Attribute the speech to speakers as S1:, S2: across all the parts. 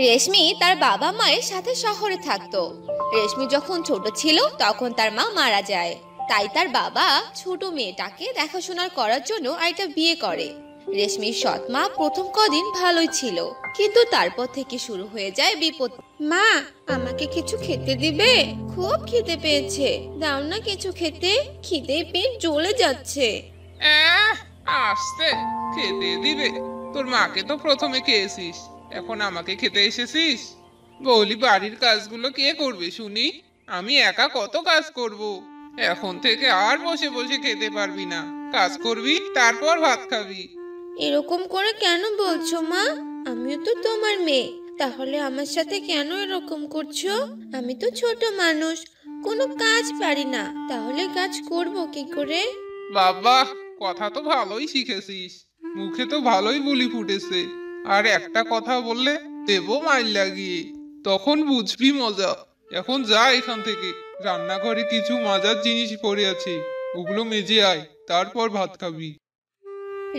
S1: রেশমি তার বাবা মায়ের সাথে শহরে থাকতো। রেশমি যখন ছোট ছিল তখন তার মা মারা যায়। তাই তার বাবা ছোট মেয়েটাকে দেখাশোনা করার জন্য আরেকটা বিয়ে করে। রেশমির সৎ মা প্রথম কদিন ভালোই ছিল, কিন্তু তারপর থেকে শুরু হয়ে যায় বিপদ। মা, আমাকে কিছু খেতে দিবে? খুব খিদে পেয়েছে, দাও না কিছু খেতে, খিদে পেট জ্বলে যাচ্ছে।
S2: আহ, আসতে খেতে দিবে? তোর মাকে তো প্রথমে খেয়েছিস, এখন আমাকে খেতে এসেছিস? বলি, বাড়ির কাজগুলো কে করবে শুনি? আমি একা কত কাজ করব। এখন থেকে আর বসে বসে খেতে পারবি না, কাজ করবি তারপর ভাত খাবি।
S1: এরকম করে কেন বলছো মা? আমিও তো তোমার মেয়ে, তাহলে আমার সাথে কেন এরকম করছো? আমি তো ছোট মানুষ, কোনো কাজ পারি না, তাহলে কাজ করব কি করে?
S2: বাবা, কথা তো ভালোই শিখেছিস, মুখে তো ভালোই বুলি ফুটেছে। আর একটা কথা বললে দেবো মাইর লাগিয়ে, তখন বুঝবি মজা। এখন যা এখান থেকে, রান্নাঘরে কিছু মজার জিনিস পড়ে আছে, ওগুলো মেজে আয়, তারপর ভাত খাবি।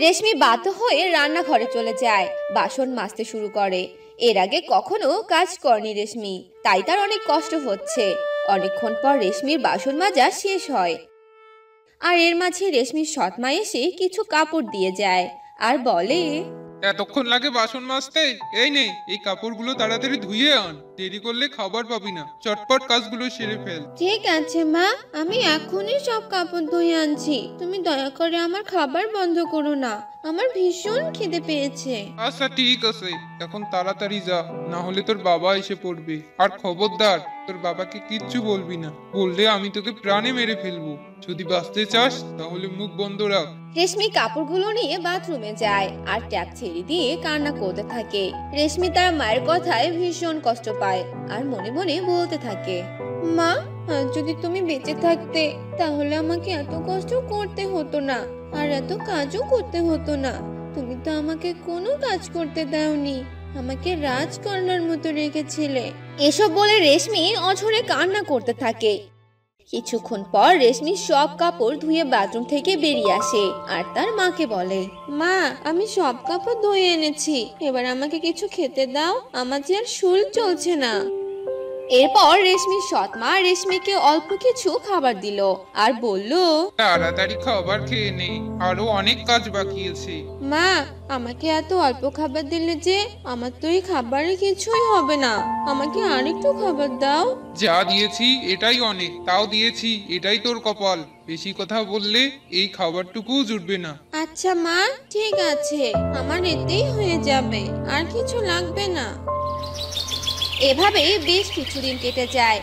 S1: রেশমি বাধ্য হয়ে রান্নাঘরে চলে যায়, বাসন মাজতে শুরু করে। এর আগে কখনো কাজ করেনি রেশমি, তাই তার অনেক কষ্ট হচ্ছে। অনেকক্ষণ পর রেশমির বাসন মাজা শেষ হয়। আর এর মাঝে রেশমির সৎ মা এসে কিছু কাপড় দিয়ে যায় আর বলে,
S2: এতক্ষণ লাগে বাসন মাজতে? এই নে, এই কাপড়গুলো তাড়াতাড়ি ধুয়ে আন, দেরি করলে খাবার পাবি না, চটপট কাজগুলো সেরে ফেল।
S1: ঠিক আছে মা, আমি এখনই সব কাপড় ধুয়ে আনছি, তুমি দয়া করে আমার খাবার বন্ধ করো না, আমার ভীষণ খিদে পেয়েছে।
S2: আচ্ছা ঠিক আছে, এখন তাড়াতাড়ি যা, না হলে তোর বাবা এসে পড়বে। আর খবরদার, তোর বাবাকে কিচ্ছু বলবি না, বললে আমি তোকে প্রাণে মেরে ফেলবো। যদি বাঁচতে চাস তাহলে মুখ বন্ধ রাখ।
S1: রেশমি কাপড়গুলো নিয়ে বাথরুমে যায় আর ট্যাপ ছেড়ে দিয়ে কান্না করতে থাকে। রেশমি তার মায়ের কথায় ভীষণ কষ্ট পায় আর মনে মনে বলতে থাকে, মা, আজ যদি তুমি বেঁচে থাকতে তাহলে আমাকে এত কষ্ট করতে হতো না, আর এত কাজও করতে হতো না। তুমি তো আমাকে কোনো কাজ করতে দাওনি, আমাকে রাজকন্যার মতো রেখেছিলে। এসব বলে রেশমি অঝরে কান্না করতে থাকে। কিছুক্ষণ পর রেশমি সব কাপড় ধুয়ে বাথরুম থেকে বেরিয়ে আসে আর তার মাকে বলে, মা, আমি সব কাপড় ধুয়ে এনেছি, এবার আমাকে কিছু খেতে দাও, আমার যে আর শুল চলছে না। এরপর রেশমির সৎ মা রেশমিকে অল্প কিছু খাবার দিল আর বলল,
S2: তাড়াতাড়ি খাবার খেয়ে নে, আরো অনেক কাজ বাকি আছে।
S1: মা, আমাকে এত অল্প খাবার দিলে যে আমার তো এই খাবারে কিছুই হবে না, আমাকে আরেকটু খাবার দাও।
S2: যা দিয়েছি এটাই অনেক, তাও দিয়েছি, এটাই তোর কপাল। বেশি কথা বললে এই খাবারটুকুও জুটবে না।
S1: আচ্ছা মা, ঠিক আছে, আমার এতেই হয়ে যাবে, আর কিছু লাগবে না। এভাবে বেশ কিছুদিন কেটে যায়।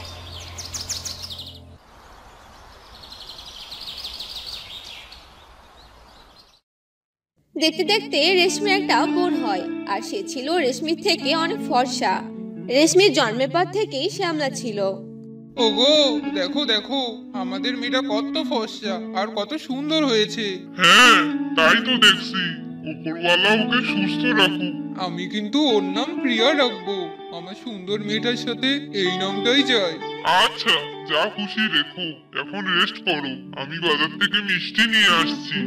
S1: দেখতে দেখতে রেশমির একটা বোন হয়, আর সে ছিল রেশমির থেকে অনেক ফর্সা। রেশমির জন্মের পর থেকেই শ্যামলা ছিল।
S2: ওগো, দেখো দেখো, আমাদের মেয়েটা কত ফর্সা আর কত সুন্দর হয়েছে।
S3: হ্যাঁ, তাই তো দেখছি। উপরওয়ালা ওকে সুস্থ রাখুক।
S2: আমি কিন্তু ওর নাম প্রিয়া রাখবো, আমার সুন্দর মেয়েটার সাথে এই নামটাই চাই।
S3: আচ্ছা, যা খুশি রেখো, এখন রেস্ট করো, আমি বাজার থেকে মিষ্টি নিয়ে আসছি।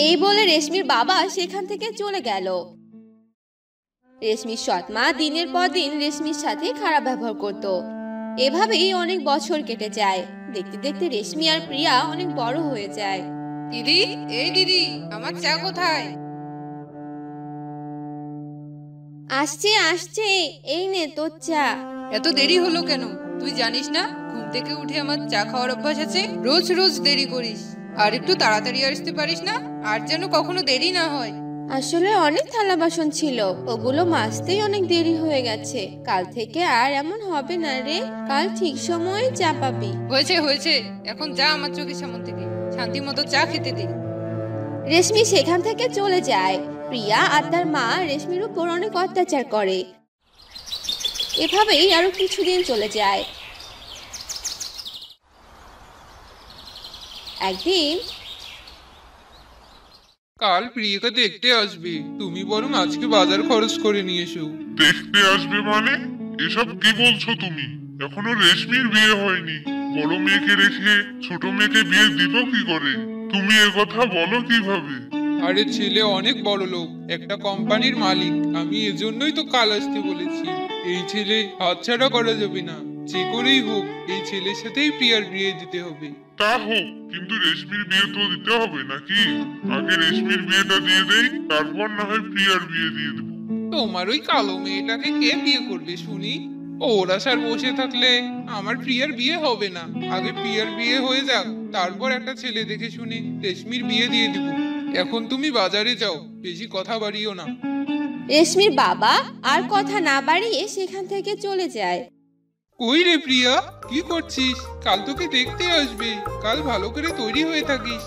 S1: এই বলে রেশমির বাবা সেখান থেকে চলে গেল। রেশমির সৎ মা দিনের পর দিন রেশমির সাথে খারাপ ব্যবহার করত। এভাবেই অনেক বছর কেটে যায়। দেখতে দেখতে রেশমি আর প্রিয়া অনেক বড় হয়ে যায়।
S4: দিদি, এই দিদি, আমার চা কোথায়?
S1: আসছে আসছে, এই নে তোর চা।
S4: এত দেরি হলো কেন? তুই জানিস না ঘুম থেকে উঠে আমার চা খাওয়ার অভ্যাস আছে? রোজ রোজ দেরি করিস, আর একটু তাড়াতাড়ি আসতে পারিস না? আর যেন কখনো দেরি না হয়।
S1: আসলে অনেক থালা বাসন ছিল, ওগুলো মাজতেই অনেক দেরি হয়ে গেছে। কাল থেকে আর এমন হবে না রে, কাল ঠিক সময়ে চা পাবি।
S4: হয়েছে হয়েছে, এখন যা আমার চোখের সামনে থেকে, শান্তি মতো চা খেতে দে।
S1: রেশমি সেখান থেকে চলে যায়। প্রিয়া আর তার মা রেশমির উপর অনেক অত্যাচার করে। এভাবেই আরো কিছুদিন চলে যায়। একদিন
S2: কাল প্রিয়াকে দেখতে আসবে, তুমি বরং আজকে বাজার খরচ করে নিয়ে এসো।
S3: দেখতে আসবে মানে? এসব কি বলছো তুমি? এখনো রেশমির বিয়ে হয়নি, বড় মেয়েকে রেখে ছোট মেয়েকে বিয়ে দিব কি করে? তুমি এ কথা বলো কিভাবে?
S2: আরে ছেলে অনেক বড় লোক, একটা কোম্পানির মালিক। আমি এজন্যই তো কাল আসতে বলেছি। এই ছেলে হাতছাড়া করা যাবে না। যে করেই হোক এই ছেলের সাথেই প্রিয়ার বিয়ে দিতে হবে।
S3: তা হোক, কিন্তু রেশমির বিয়ে তো দিতে হবে নাকি? আগে রেশমির বিয়েটা দিয়ে দেই, তারপর না হয় প্রিয়ার বিয়ে দিয়ে দেবো।
S2: তোমার ওই কালো মেয়েটাকে কে বিয়ে করবে শুনি? ওর আশার বসে থাকলে আমার প্রিয়ার বিয়ে হবে না। আগে প্রিয়ার বিয়ে হয়ে যাক, তারপর একটা ছেলে দেখে শুনে রেশমির বিয়ে দিয়ে দিব। এখন তুমি বাজারে যাও, বেশি কথা বাড়িও না।
S1: রেশমির বাবা আর কথা না বাড়িয়ে সেখান থেকে চলে যায়।
S2: কই রে প্রিয়া, কি করছিস? কাল তোকে দেখতে আসবে, কাল ভালো করে তৈরি হয়ে থাকিস।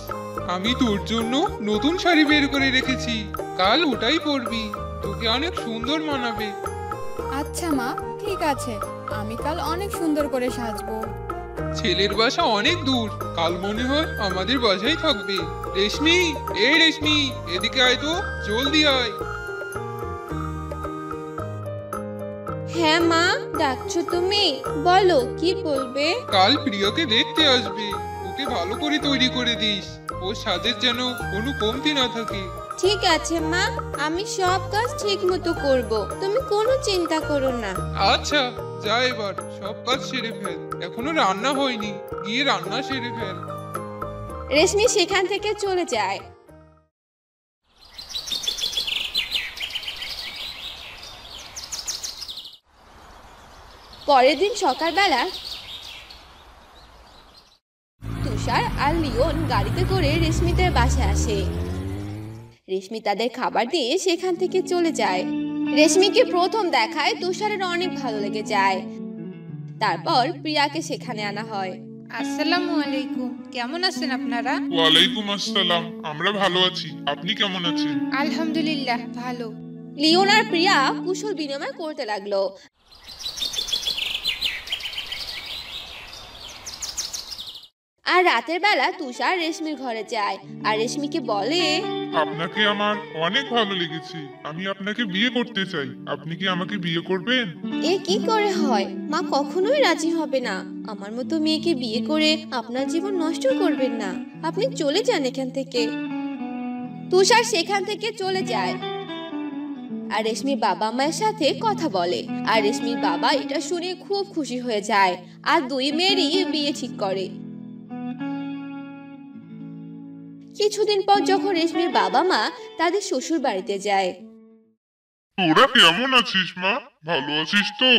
S2: আমি তোর জন্য নতুন শাড়ি বের করে রেখেছি, কাল ওটাই পরবি, তোকে অনেক সুন্দর মানাবে।
S5: আচ্ছা মা, ঠিক আছে, আমি কাল অনেক সুন্দর করে সাজবো।
S2: ছেলের বাসা অনেক দূর, কাল মনে হয় আমাদের বাসায় থাকবে। রেশমি, এই রেশমি, এদিকে আয় তো, জলদি আয়।
S1: হ্যাঁ মা, ডাকছো তুমি? বলো কি বলবে।
S2: কাল প্রিয়াকে দেখতে আসবে, ওকে ভালো করে তৈরি করে দিস। ও সাজের যেন কোনো কমতি না থাকে।
S1: ঠিক আছে মা, আমি সব কাজ ঠিক মতো করবো, তুমি কোনো চিন্তা করো না।
S2: আচ্ছা, যা এবার সব কাজ সেরে ফেল, এখনো রান্না হয়নি, গিয়ে রান্না সেরে ফেল।
S1: রেশমি সেখান থেকে চলে যায়। পরের দিন সকালবেলা তুষার আর লিওন গাড়িতে করে রেশমিদের বাসায় আসে। রেশমি তাদের খাবার দিয়ে সেখান থেকে চলে যায়। রেশমিকে প্রথম দেখায় তুষারের অনেক ভালো লেগে যায়। তারপর প্রিয়াকে সেখানে আনা হয়।
S4: আসসালামু আলাইকুম, কেমন আছেন আপনারা?
S3: ওয়ালাইকুম আসসালাম, আমরা ভালো আছি। আপনি কেমন আছেন?
S4: আলহামদুলিল্লাহ ভালো।
S1: লিওন আর প্রিয়া কুশল বিনিময় করতে লাগলো। আর রাতের বেলা তুষার রেশমির ঘরে যায় আর রেশমিকে বলে,
S3: আপনাকে আমার অনেক ভালো লেগেছে, আমি আপনাকে বিয়ে করতে চাই। আপনি কি আমাকে বিয়ে করবেন?
S1: এ কি করে হয়? মা কখনোই রাজি হবে না। আমার মতো মেয়েকে বিয়ে করে আপনার জীবন নষ্ট করবেন না। আপনি চলে যান এখান থেকে। তুষার সেখান থেকে চলে যায় আর রেশমির বাবা মায়ের সাথে কথা বলে। আর রেশমির বাবা এটা শুনে খুব খুশি হয়ে যায় আর দুই মেয়েরই বিয়ে ঠিক করে। কিছুদিন পর যখন রেশমির বাবা মা তাদের শ্বশুর বাড়িতে যায়।
S3: তোরা কেমন আছিস মা? ভালো আছিস তো?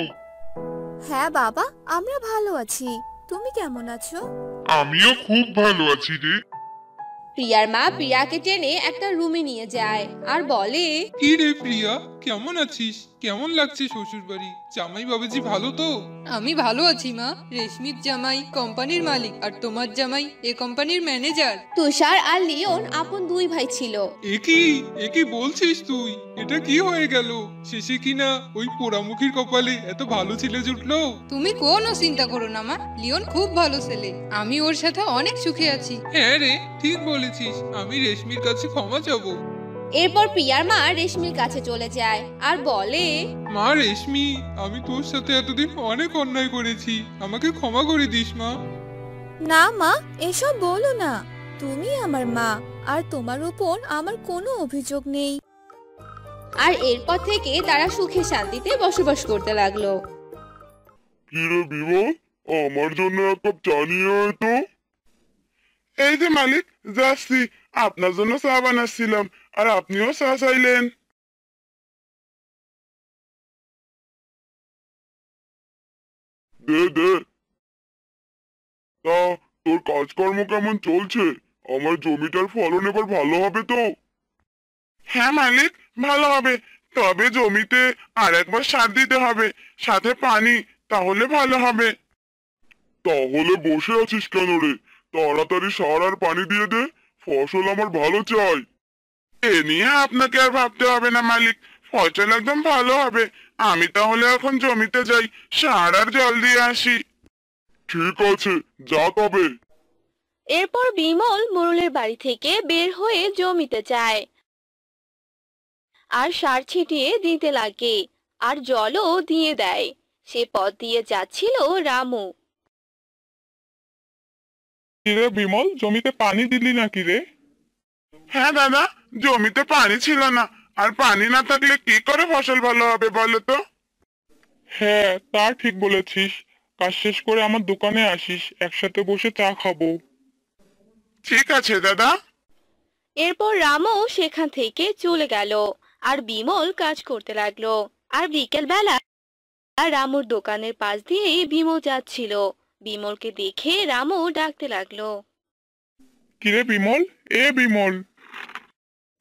S5: হ্যাঁ বাবা, আমরা ভালো আছি। তুমি কেমন আছো?
S3: আমিও খুব ভালো আছি রে।
S1: প্রিয়ার মা প্রিয়াকে টেনে একটা রুমে নিয়ে যায় আর বলে,
S2: কি রে প্রিয়া, কেমন আছিস? কেমন লাগছে শ্বশুর বাড়ি? জামাই বাবাজি ভালো তো?
S4: আমি ভালো আছি মা। রেশমির জামাই কোম্পানির মালিক আর তোমার জামাই এ কোম্পানির ম্যানেজার।
S1: তুষার আর লিওন আপন দুই ভাই ছিল।
S2: এ কি বলছিস তুই? এটা কি হয়ে গেল? শেষে কিনা ওই পোড়ামুখীর কপালে এত ভালো ছেলে জুটলো?
S4: তুমি কোনো চিন্তা করো না মা, লিওন খুব ভালো ছেলে, আমি ওর সাথে অনেক সুখে আছি।
S2: হ্যাঁ রে, ঠিক বলেছিস। আমি রেশমির কাছে ক্ষমা চাবো।
S1: এরপর প্রিয়ার মা রেশমির কাছে চলে যায় আর বলে,
S2: মা রেশমি, আমি তোর সাথে এতদিন অনেক অন্যায় করেছি, আমাকে ক্ষমা করে দিস মা।
S5: না মা, এসব বলো না। তুমি আমার মা, আর তোমার উপর আমার কোনো অভিযোগ নেই।
S1: আর এরপর থেকে তারা সুখে শান্তিতে বসবাস করতে লাগলো।
S3: কি রে বিমল, আমার জন্য এক কাপ চা নিয়ে আয় তো। এই যে মালিক, যাচ্ছি। আপনার জন্য চা বানাচ্ছিলাম, আর আপনিও চা চাইলেন। দে দে। তা তোর কাজকর্ম কেমন চলছে? আমার জমিটার ফলন এবার ভালো হবে তো? হ্যাঁ মালিক, ভালো হবে। তবে জমিতে আর একবার সার দিতে হবে, সাথে পানি, তাহলে ভালো হবে। তাহলে বসে আছিস কেন রে? তাড়াতাড়ি সার আর পানি দিয়ে দে, ফসল আমার ভালো চাই। এ নিয়ে আপনাকে আর ভাবতে হবে না মালিক, ফসল একদম ভালো হবে। আমি তাহলে এখন জমিতে যাই, সার আর জল দিয়ে আসি। ঠিক আছে, যা তবে।
S1: এরপর বিমল মোড়লের বাড়ি থেকে বের হয়ে জমিতে যায় আর সার ছিটিয়ে দিতে লাগে আর জলও দিয়ে দেয়। সে পথ দিয়ে যাচ্ছিল রামু।
S3: কিরে বিমল, জমিতে পানি দিলি নাকি রে? হ্যাঁ দাদা, জমিতে পানি ছিল না, আর পানি না থাকলে কি করে ফসল ভালো হবে বলো তো? হ্যাঁ, তা ঠিক বলেছিস। কাজ শেষ করে আমার দোকানে আসিস, একসাথে বসে চা খাবো। ঠিক আছে দাদা।
S1: এরপর রামু সেখান থেকে চলে গেল আর বিমল কাজ করতে লাগলো। আর বিকেল বেলা রামুর দোকানের পাশ দিয়ে বিমল যাচ্ছিল। বিমলকে দেখে রামু ডাকতে লাগলো।
S3: কিরে বিমল, এ বিমল।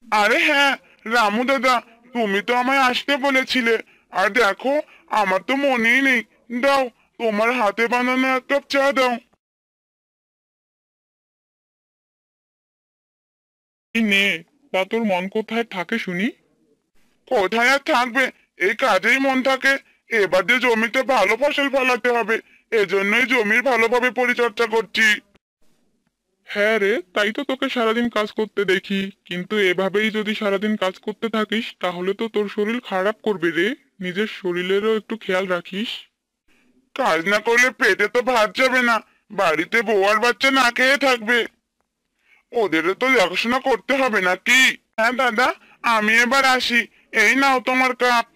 S3: আরে হ্যাঁ, রামু দাদা, তুমি তো আমায় আসতে বলেছিলে। আর দেখো, আমার তো মনেই নেই। দাও, তোমার হাতে বানানো এক কাপ চা দাও। এই নে। তা তোর মন কোথায় থাকে শুনি? কোথায় আর থাকবে, এই কাজেই মন থাকে। এবার যে জমিতে ভালো ফসল ফলাতে হবে, এজন্যই জমির ভালোভাবে পরিচর্যা করছি। হ্যাঁ রে, তাই তো তোকে সারাদিন কাজ করতে দেখি। কিন্তু এভাবেই যদি সারাদিন কাজ করতে থাকিস তাহলে তো তোর শরীর খারাপ করবে রে। নিজের শরীরেরও একটু খেয়াল রাখিস। কাজ না করলে পেটে তো ভাত যাবে না। বাড়িতে বউ আর বাচ্চা না খেয়ে থাকবে। ওদেরও তো দেখাশোনা করতে হবে নাকি? হ্যাঁ দাদা, আমি এবার আসি। এই নাও তোমার কাপ।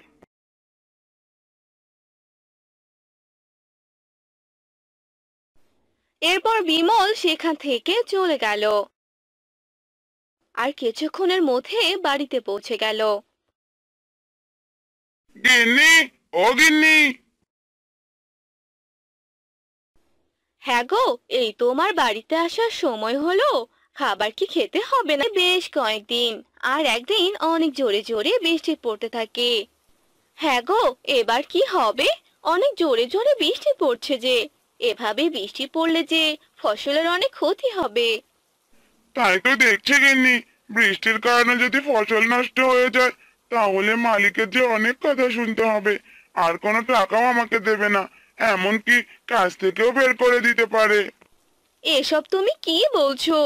S1: এরপর বিমল সেখান থেকে চলে গেল আর কিছুক্ষণের মধ্যে বাড়িতে পৌঁছে গেল।
S3: গিন্নি, ও গিন্নি।
S1: হ্যাঁ গো, এই তোমার বাড়িতে আসার সময় হলো। খাবার কি খেতে হবে না বেশ কয়েকদিন? আর একদিন অনেক জোরে জোরে বৃষ্টি পড়তে থাকে। হ্যাঁ গো, এবার কি হবে? অনেক জোরে জোরে বৃষ্টি পড়ছে যে। এভাবে বৃষ্টি পড়লে যে ফসলের অনেক ক্ষতি হবে।
S3: তাই তো দেখছি গিন্নি, বৃষ্টির কারণে যদি ফসল নষ্ট হয়ে যায় তাহলে মালিকের যে অনেক কথা শুনতে হবে। আর কোনো টাকাও আমাকে দেবে না, এমনকি কাজ থেকেও বের করে দিতে পারে।
S1: এসব তুমি কি বলছো?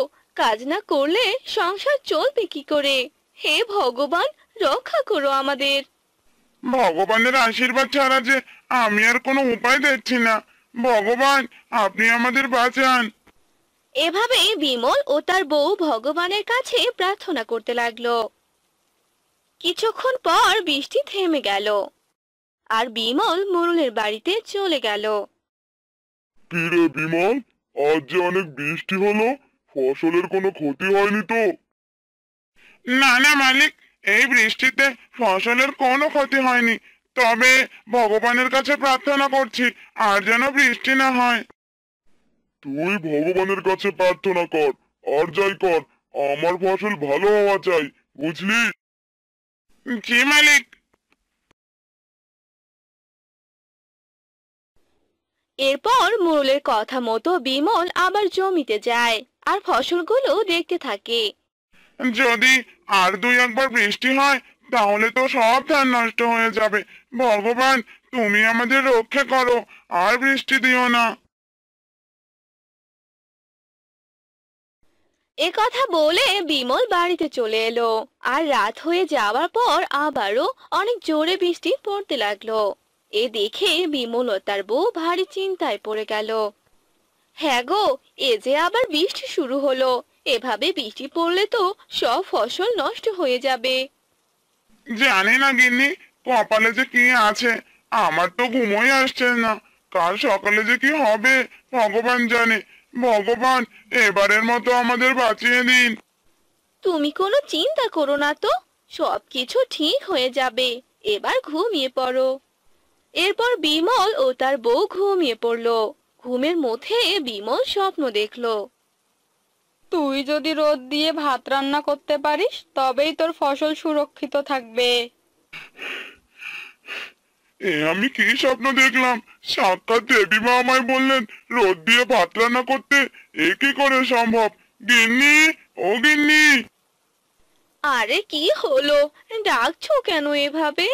S1: কাজ না করলে সংসার চলবে কি করে? হে ভগবান, রক্ষা করো আমাদের।
S3: ভগবানের আশীর্বাদ ছাড়া যে আমি আর কোনো উপায় দেখছি না। ভগবান, আপনি আমাদের বাঁচান।
S1: এভাবে বিমল ও তার বউ ভগবানের কাছে প্রার্থনা করতে লাগলো। কিছুক্ষণ পর বৃষ্টি থেমে গেল আর বিমল মোড়লের বাড়িতে চলে গেল।
S3: কি রে বিমল, আজ যে অনেক বৃষ্টি হলো, ফসলের কোনো ক্ষতি হয়নি তো? না না মালিক, এই বৃষ্টিতে ফসলের কোনো ক্ষতি হয়নি। তবে ভগবানের কাছে প্রার্থনা করছি আর যেন বৃষ্টি না হয়। তুই ভগবানের কাছে প্রার্থনা কর, আর যাই কর, আমার ফসল ভালো হওয়া চাই, বুঝলি? জি মালিক।
S1: এরপর মোড়লের কথা মতো বিমল আবার জমিতে যায় আর ফসলগুলো দেখতে থাকে।
S3: যদি আর দুই একবার বৃষ্টি হয় তাহলে তো সব ধান নষ্ট হয়ে যাবে। ভগবান, তুমি আমাদের রক্ষা করো, আর বৃষ্টি দিও না।
S1: এ কথা বলে বিমল বাড়িতে চলে এলো। আর রাত হয়ে যাওয়ার পর আবারও অনেক জোরে বৃষ্টি পড়তে লাগলো। এ দেখে বিমল ও তার বউ ভারী চিন্তায় পড়ে গেল। হ্যাঁ গো, এ যে আবার বৃষ্টি শুরু হলো। এভাবে বৃষ্টি পড়লে তো সব ফসল নষ্ট হয়ে যাবে।
S3: জানি না গিন্নি, কপালে যে কি আছে, আমার তো ঘুমোই আসছে না। কাল সকালে যে কি হবে ভগবান জানে। ভগবান, এবারের মতো আমাদের বাঁচিয়ে দিন।
S1: তুমি কোনো চিন্তা করো না তো, সবকিছু ঠিক হয়ে যাবে। এবার ঘুমিয়ে পড়ো। এরপর বিমল ও তার বউ ঘুমিয়ে পড়লো। ঘুমের মধ্যে বিমল স্বপ্ন দেখলো।
S4: তুই যদি রোদ দিয়ে ভাত রান্না করতে পারিস তবেই তোর ফসল সুরক্ষিত থাকবে।
S3: এ আমি কি স্বপ্ন দেখলাম? সাক্ষাৎ দেবী মা আমায় বললেন রোদ দিয়ে ভাত রান্না করতে। এ কি করে সম্ভব? গিন্নি, ও গিন্নি।
S1: আরে কি হলো, ডাকছো কেন এভাবে?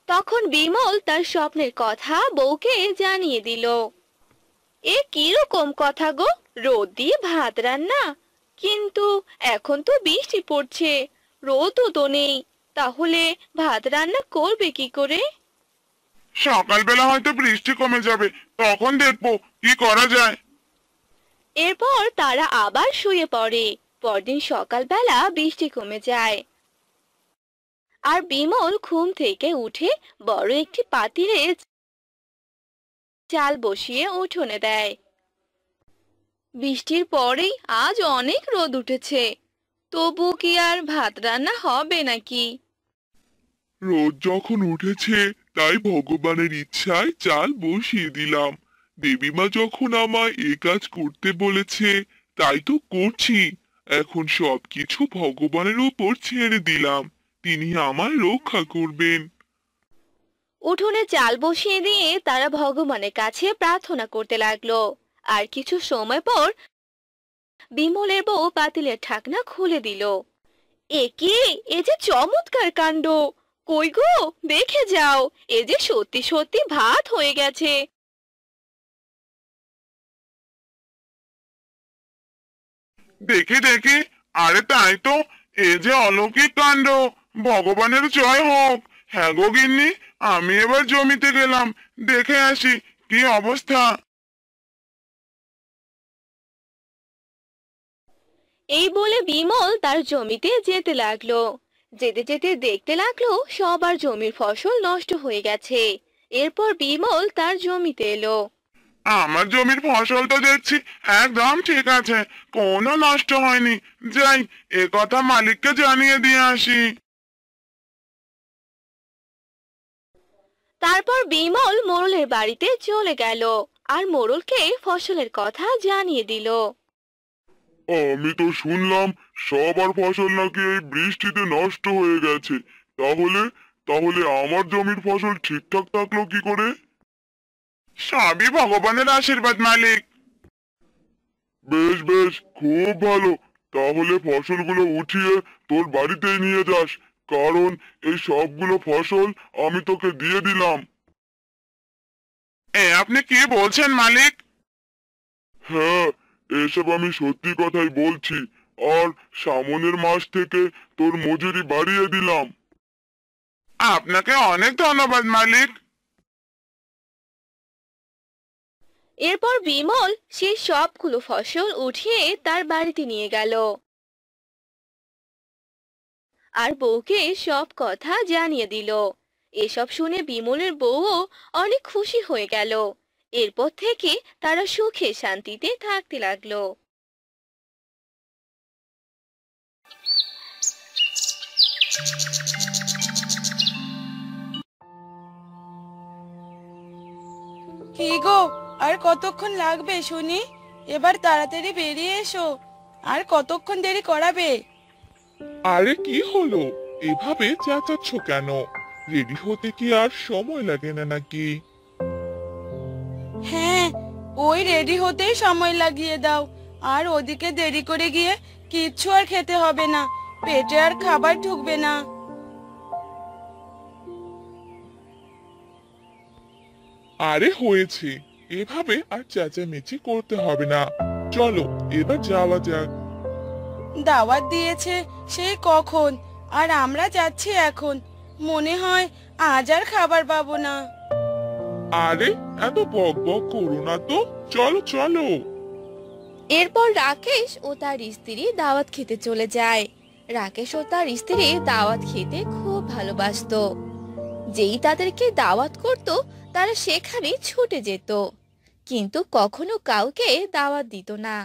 S1: তখন বিমল তার স্বপ্নের কথা বউকে জানিয়ে দিল। এ কিরকম কথা গো, রোদ দিয়ে ভাত রান্না? কিন্তু এখন তো বৃষ্টি পড়ছে, রোদও তো নেই, তাহলে ভাত রান্না করবে কি করে?
S3: সকালবেলা হয়তো বৃষ্টি কমে যাবে, তখন দেখবো কি করা যায়।
S1: এরপর তারা আবার শুয়ে পড়ে। পরদিন সকালবেলা বৃষ্টি কমে যায় আর বিমল ঘুম থেকে উঠে বড় একটি পাতিলে চাল বসিয়ে উঠোনে দেয়। বৃষ্টির পরেই আজ অনেক রোদ উঠেছে, তবু কি আর ভাত রান্না হবে নাকি?
S3: রোদ যখন উঠেছে তাই ভগবানের ইচ্ছায় চাল বসিয়ে দিলাম। দেবীমা যখন আমায় এ কাজ করতে বলেছে তাই তো করছি। এখন সবকিছু ভগবানের উপর ছেড়ে দিলাম, তিনি আমায় রক্ষা করবেন।
S1: উঠোনে চাল বসিয়ে দিয়ে তারা ভগবানের কাছে প্রার্থনা করতে লাগলো। আর কিছু সময় পর বিমলের বউ পাতিলের ঢাকনা খুলে দিল। এ কি, এ যে চমৎকার কাণ্ড! কই গো, দেখে যাও, এ যে সত্যি সত্যি ভাত হয়ে গেছে।
S3: দেখে দেখে, আরে তাই তো, এ যে অলৌকিক কাণ্ড! ভগবানের জয় হোক। হ্যাঁ গো গিন্নি, আমি এবার জমিতে গেলাম, দেখে আসি কি অবস্থা।
S1: এই বলে বিমল তার জমিতে যেতে লাগলো। যেতে যেতে দেখতে লাগলো সবার জমির ফসল নষ্ট হয়ে গেছে। এরপর বিমল তার জমিতে এলো।
S3: আমার জমির ফসল তো দেখছি একদম ঠিক আছে, কোনো নষ্ট হয়নি। যাই, এ কথা মালিককে জানিয়ে দিয়ে আসি।
S1: তারপর বিমল মোড়লের বাড়িতে চলে গেল আর মোড়লকে ফসলের কথা জানিয়ে দিল।
S3: আমি তো শুনলাম সবার ফসল নাকি এই বৃষ্টিতে নষ্ট হয়ে গেছে। তাহলে তাহলে আমার জমির ফসল ঠিকঠাক থাকলো কি করে? সবই ভগবানের আশীর্বাদ মালিক। বেশ বেশ, খুব ভালো। তাহলে ফসলগুলো উঠিয়ে তোর বাড়িতেই নিয়ে যাস, কারণ এই সবগুলো ফসল আমি তোকে দিয়ে দিলাম। আপনি কি বলছেন মালিক? হ্যাঁ, এসব আমি সত্যি কথাই বলছি। আর সামনের মাস থেকে তোর মজুরি বাড়িয়ে দিলাম। আপনাকে অনেক ধন্যবাদ মালিক।
S1: এরপর বিমল সেই সবগুলো ফসল উঠিয়ে তার বাড়িতে নিয়ে গেল আর বউকে সব কথা জানিয়ে দিল। এসব শুনে বিমলের বউও অনেক খুশি হয়ে গেল। এরপর থেকে তারা সুখে শান্তিতে থাকতে লাগলো।
S6: কি গো, আর কতক্ষণ লাগবে শুনি? এবার তাড়াতাড়ি বেরিয়ে এসো, আর কতক্ষণ দেরি করাবে?
S3: আরে কি হলো, এভাবে চেঁচাচ্ছ কেন? রেডি হতে কি আর সময় লাগে না নাকি?
S6: হ্যাঁ, ওই রেডি হতেই সময় লাগিয়ে দাও। আর ওদিকে দেরি করে গিয়ে কিচ্ছু আর খেতে হবে না, পেটে আর খাবার ঢুকবে না।
S3: আরে হয়েছে, এভাবে আর চেঁচামেচি করতে হবে না। চলো এবার যাওয়া যাক।
S6: দাওয়াত দিয়েছে সেই কখন, আর আমরা যাচ্ছি এখন। মনে হয় আজ আর খাবার পাবো না।
S3: আরে এত বক বক করো না তো, চলো চলো।
S1: এরপর রাকেশ ও তার স্ত্রী দাওয়াত খেতে চলে যায়। রাকেশ ও তার স্ত্রী দাওয়াত খেতে খুব ভালোবাসতো। যেই তাদেরকে দাওয়াত করত তারা সেখানে ছুটে যেত, কিন্তু কখনো কাউকে দাওয়াত দিত না।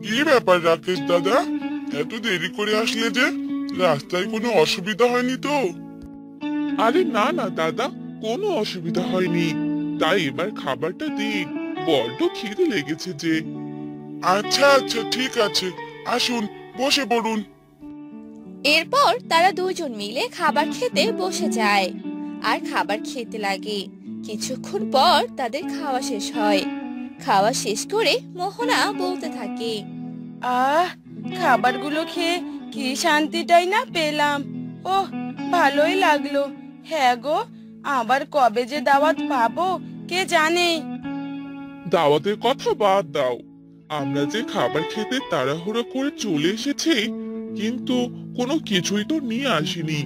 S3: কি ব্যাপার রাকেশ দাদা, এত দেরি করে আসলে যে? রাস্তায় কোনো অসুবিধা হয়নি তো? আরে না না দাদা, কোনো অসুবিধা হয়নি। তাই এবার খাবারটা দিন, বড্ড খিদে লেগেছে যে। আচ্ছা আচ্ছা, ঠিক আছে, আসুন বসে পড়ুন।
S1: এরপর তারা দুজন মিলে খাবার খেতে বসে যায় আর খাবার খেতে লাগে। কিছুক্ষণ পর তাদের খাওয়া শেষ হয়। খাওয়া শেষ করে মোহনা বলতে থাকে,
S6: আহ, খাবারগুলো খেয়ে কি শান্তিটাই না পেলাম। ওহ, ভালোই লাগলো। হ্যাঁ গো, আবার কবে যে দাওয়াত পাবো কে জানে।
S3: দাওয়াতের কথা বাদ দাও, আমরা যে খাবার খেতে তাড়াহুড়ো করে চলে এসেছি, কিন্তু কোনো কিছুই তো নিয়ে আসিনি।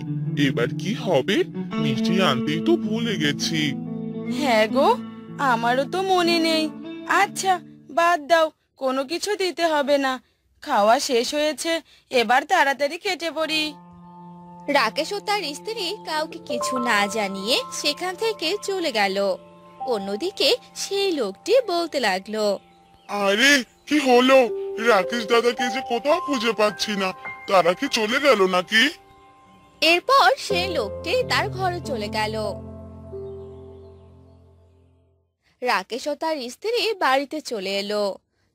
S3: এবার কি হবে? মিষ্টি আনতেই তো ভুলে গেছি।
S6: হ্যাঁ গো, আমারও তো মনে নেই। আচ্ছা, বাদ দাও, কোনো কিছু দিতে হবে না। খাওয়া শেষ হয়েছে, এবার তাড়াতাড়ি কেটে পড়ি।
S1: রাকেশ ও তার স্ত্রী কাউকে কিছু না জানিয়ে সেখান থেকে চলে গেল। অন্যদিকে সেই লোকটি বলতে লাগলো,
S3: আরে কি হলো? রাকেশ দাদাকে যে কোথাও খুঁজে পাচ্ছি না, তারা কি চলে গেল নাকি?
S1: এরপর সেই লোকটি তার ঘরে চলে গেল। রাকেশ ও তার স্ত্রী বাড়িতে চলে এলো।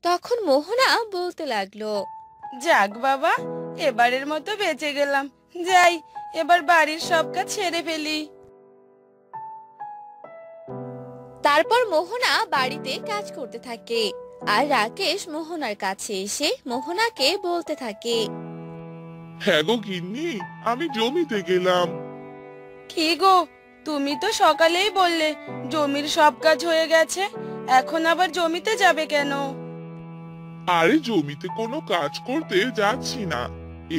S1: তখন মোহনা বলতে লাগলো,
S6: যাক বাবা, এবারের মতো বেঁচে গেলাম। যাই, এবার বাড়ির সব কাজ সেরে ফেলি।
S1: তারপর মোহনা বাড়িতে কাজ করতে থাকে আর রাকেশ মোহনার কাছে এসে মোহনাকে বলতে থাকে,
S3: হ্যাঁ গো গিন্নি, আমি জমিতে গেলাম।
S6: কি গো, তুমি তো সকালেই বললে জমির সব কাজ হয়ে গেছে, এখন আবার জমিতে যাবে কেন?
S3: আরে জমিতে কোনো কাজ করতে যাচ্ছি না,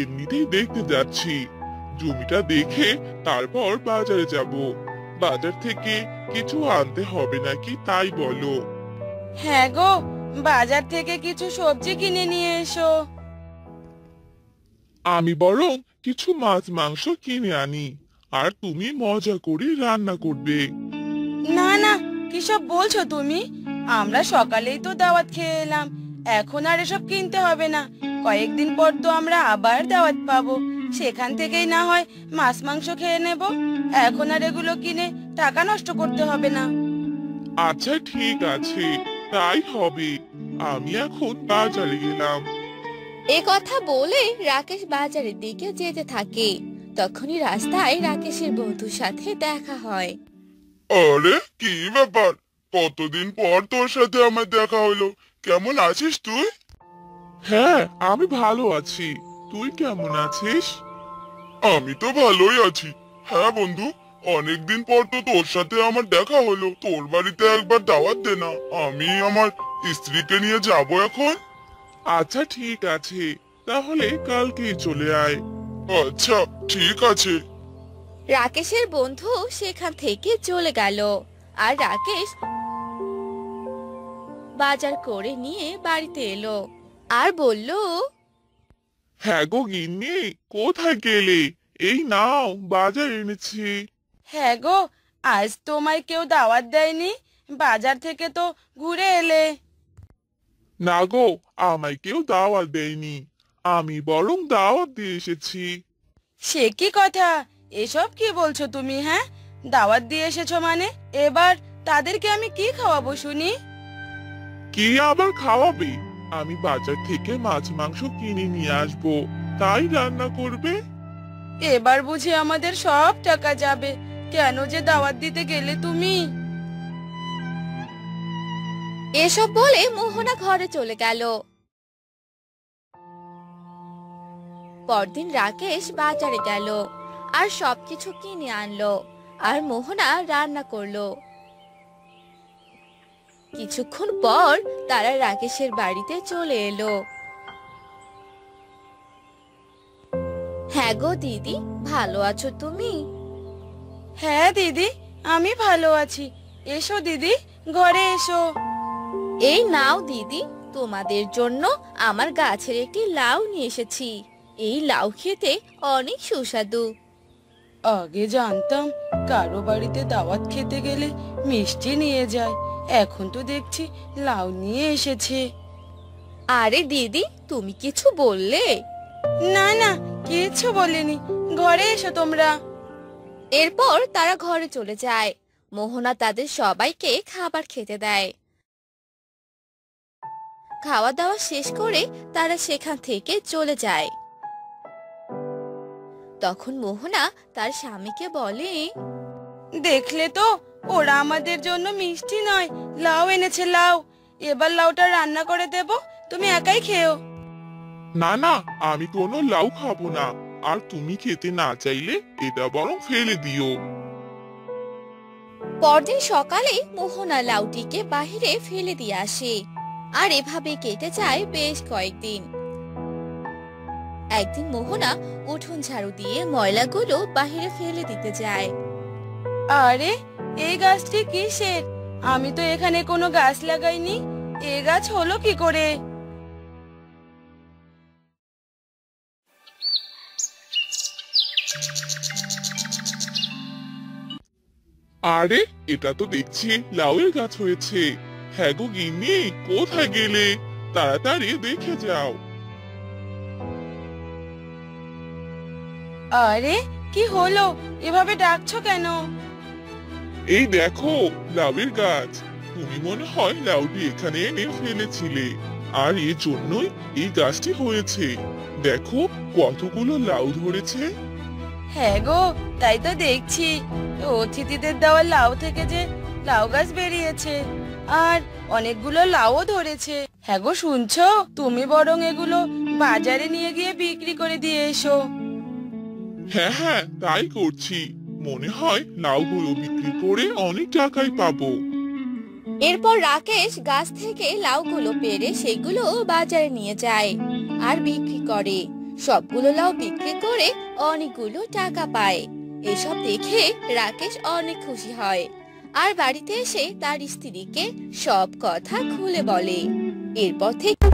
S3: এমনিতেই দেখতে যাচ্ছি। জমিটা দেখে তারপর বাজারে যাব। বাজার থেকে কিছু আনতে হবে নাকি তাই বলো।
S6: হ্যাঁ গো, বাজার থেকে কিছু সবজি কিনে নিয়ে এসো।
S3: আমি বরং কিছু মাছ মাংস কিনে আনি, আর তুমি মজা করে রান্না করবে।
S6: না না, কিসব বলছো তুমি? আমরা সকালেই তো দাওয়াত খেয়ে এলাম, এখন আর এসব কিনতে হবে না। কয়েকদিন পর তো আমরা আবার দাওয়াত পাবো, সেখান থেকেই না হয় মাছ মাংস খেয়ে নেব। এখন আর এগুলো কিনে টাকা নষ্ট করতে হবে না।
S3: আচ্ছা ঠিক আছে, তাই হবে। আমি এখন বাজারে গেলাম।
S1: এ কথা বলে রাকেশ বাজারের দিকে যেতে থাকে। তখনই রাস্তায় রাকেশের বন্ধুর সাথে দেখা হয়।
S3: আরে কি ব্যাপার, কতদিন পর তোর সাথে আমার দেখা হলো। কেমন আছিস তুই? হ্যাঁ, আমি ভালো আছি। তুই কেমন আছিস? আমি তো ভালোই আছি। হ্যাঁ বন্ধু, অনেকদিন পর তো তোর সাথে আমার দেখা হলো। তোর বাড়িতে একবার দাওয়াত দে না, আমি আমার স্ত্রীকে নিয়ে যাব এখন। আচ্ছা ঠিক আছে, তাহলে কালকেই চলে আয়। আচ্ছা ঠিক আছে।
S1: রাকেশের বন্ধু সেখান থেকে চলে গেল আর রাকেশ বাজার করে নিয়ে বাড়িতে এলো আর বলল,
S3: হ্যাঁ গো গিন্নি, কোথায় গেলে? এই নাও বাজার এনেছি।
S6: হ্যাঁ গো, আজ তোমায় কেউ দাওয়াত দেয়নি? বাজার থেকে তো ঘুরে এলে।
S3: না গো, আমায় কেউ দাওয়াত দেয়নি, আমি বরং দাওয়াত দিয়ে এসেছি।
S6: সে কি কথা? এসব কি বলছো তুমি? হ্যাঁ, দাওয়াত দিয়ে এসেছো মানে? এবার তাদেরকে আমি কি খাওয়াবো শুনি?
S3: কি আবার খাওয়াবে? আমি বাজার থেকে মাছ মাংস কিনে নিয়ে আসবো, তাই রান্না করবে।
S6: এবার বুঝি আমাদের সব টাকা যাবে। কেন যে দাওয়াত দিতে গেলে তুমি?
S1: এসব বলে মোহনা ঘরে চলে গেল। পরদিন রাকেশ বাজারে গেল আর সবকিছু কিনে আনলো আর মোহনা রান্না করলো। কিছুক্ষণ পর তারা রাকেশের বাড়িতে চলে এলো। হ্যাঁ গো দিদি, ভালো আছো তুমি?
S6: হ্যাঁ দিদি, আমি ভালো আছি। এসো দিদি, ঘরে এসো।
S1: এই নাও দিদি, তোমাদের জন্য আমার গাছের একটি লাউ নিয়ে এসেছি। এই লাউ খেতে অনেক সুস্বাদু।
S6: আগে জানতাম কারো বাড়িতে দাওয়াত খেতে গেলে মিষ্টি নিয়ে যায়, এখন তো দেখছি লাউ নিয়ে এসেছে।
S1: আরে দিদি, তুমি কিছু বললে?
S6: না না, কিছু বলিনি। ঘরে এসো তোমরা।
S1: এরপর তারা ঘরে চলে যায়। মোহনা তাদের সবাইকে খাবার খেতে দেয়। খাওয়া দাওয়া শেষ করে তারা সেখান থেকে চলে যায়। তখন মোহনা তার স্বামীকে বলে,
S6: দেখলে তো, ওরা আমাদের জন্য মিষ্টি নয়, লাউ এনেছে। লাউ, এবার লাউটা রান্না করে দেব, তুমি একাই খেও।
S3: না না, আমি কোনো লাউ খাবো না, আর তুমি খেতে না চাইলে এটা বরং ফেলে দিও।
S1: পরদিন সকালে মোহনা লাউটিকে বাহিরে ফেলে দিয়ে আসে আর এভাবে কেটে যায় বেশ কয়েকদিন। একদিন মোহনা উঠোন ঝাড়ু দিয়ে ময়লাগুলো বাহিরে ফেলে দিতে যায়।
S6: আরে, এই গাছটি কিসের? আমি তো এখানে কোনো গাছ লাগাইনি। এ গাছ হলো কি করে?
S3: আরে, এটা তো দেখছি লাউয়ের গাছ হয়েছে। হ্যাঁ গো গিন্নি, কোথায় গেলে? তাড়াতাড়ি দেখে যাও।
S6: আরে, কি হলো? এভাবে ডাকছো কেন?
S3: এই দেখো, লাউয়ের গাছ। তুমি মনে হয় লাউটি এখানে এনে ফেলেছিলে, আর এর জন্যই এই গাছটি হয়েছে। দেখো কতগুলো লাউ ধরেছে।
S6: হ্যাঁ গো, তাই তো দেখছি। অতিথিদের দেওয়া লাউ থেকে যে লাউ গাছ বেরিয়েছে, আর অনেকগুলো লাউও ধরেছে। হ্যাঁ গো, শুনছো? তুমি বরং এগুলো বাজারে নিয়ে গিয়ে বিক্রি করে দিয়ে এসো।
S3: হ্যাঁ হ্যাঁ, তাই করছি। মনে হয় লাউগুলো বিক্রি করে অনেক টাকাই পাবো।
S5: এরপর রাকেশ গাছ থেকে লাউগুলো পেড়ে সেগুলো বাজারে নিয়ে যায় আর বিক্রি করে। সবগুলো লাউ বিক্রি করে অনেকগুলো টাকা পায়। এসব দেখে রাকেশ অনেক খুশি হয় আর বাড়িতে এসে তার স্ত্রীকে সব কথা খুলে বলে। এরপর থেকে